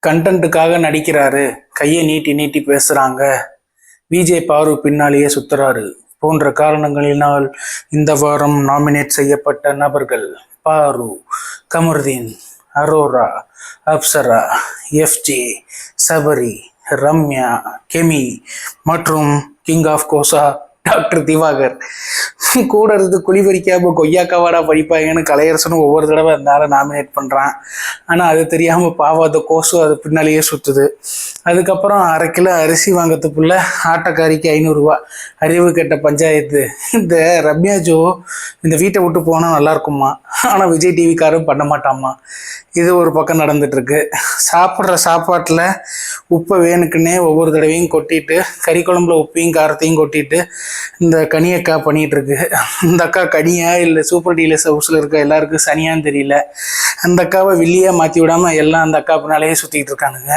கண்டென்ட்டுக்காக நடிக்கிறாரு, கையை நீட்டி நீட்டி பேசுறாங்க, விஜய் பாரு பின்னாலேயே சுத்துறாரு போன்ற காரணங்களினால் இந்த வாரம் நாமினேட் செய்யப்பட்ட நபர்கள் பாரு, கமருதீன், அரோரா, அப்சரா, எஃப்ஜே, சபரி, ரம்யா, கெமி மற்றும் king of kosa doctor Diwakar. கூட இருந்து குளிபறிக்காம கொய்யாக்காவாடா படிப்பாங்கன்னு கலையரசனும் ஒவ்வொரு தடவை அந்த ஆளை நாமினேட் பண்ணுறான். ஆனால் அது தெரியாமல் பாவம் அந்த கோசு அது பின்னாலேயே சுற்றுது. அதுக்கப்புறம் 1/2 கிலோ அரிசி வாங்கிறதுக்குள்ள ஆட்டக்காரிக்கு 500 ரூபா. அறிவு கெட்ட பஞ்சாயத்து. இந்த ரம்யா ஜோ இந்த வீட்டை விட்டு போனால் நல்லா இருக்குமா, ஆனால் விஜய் டிவிக்காரும் பண்ண மாட்டாமா. இது ஒரு பக்கம் நடந்துட்டு இருக்கு. சாப்பிட்ற சாப்பாட்டில் உப்பை வேணுக்குன்னே ஒவ்வொரு தடவையும் கொட்டிட்டு, கறி குழம்புல உப்பையும் காரத்தையும் கொட்டிட்டு இந்த கனியக்கா பண்ணிகிட்டு இருக்கு. இந்த அக்கா கனியா இல்லை சூப்பர் டீலர்ஸ் ஹவுஸில் இருக்க எல்லாருக்கும் சனியான்னு தெரியல. அந்த அக்காவை வில்லியாக மாற்றி விடாமல் எல்லாம் அந்த அக்கா பின்னாலேயே சுற்றிக்கிட்டு இருக்கானுங்க.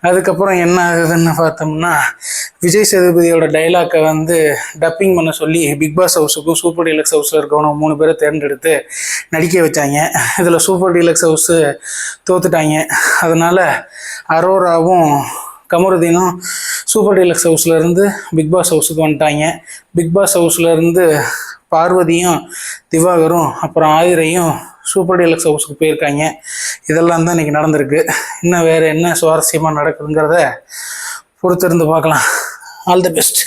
அதுக்கப்புறம் என்ன ஆகுதுன்னு பார்த்தோம்னா, விஜய் சேதுபதியோட டைலாக்கை டப்பிங் பண்ண சொல்லி பிக் பாஸ் ஹவுஸுக்கும் சூப்பர் டீலக்ஸ் ஹவுஸில் இருக்கவங்க 3 பேரை தேர்ந்தெடுத்து நடிக்க வச்சாங்க. இதில் சூப்பர் டீலக்ஸ் ஹவுஸு தோத்துட்டாங்க. அதனால் அரோராவும் கமருதீனும் சூப்பர் டீலக்ஸ் ஹவுஸ்லேருந்து பிக் பாஸ் ஹவுஸுக்கு வந்துட்டாங்க. பிக் பாஸ் ஹவுஸ்லேருந்து பார்வதியும் திவாகரும் அப்புறம் ஆதிரையும் சூப்பர் டீலக்ஸ் ஹவுஸுக்கு போயிருக்காங்க. இதெல்லாம் தான் இன்றைக்கி நடந்திருக்கு. இன்னும் வேறு என்ன சுவாரஸ்யமாக நடக்குதுங்கிறத பொறுத்திருந்து பார்க்கலாம். All the best.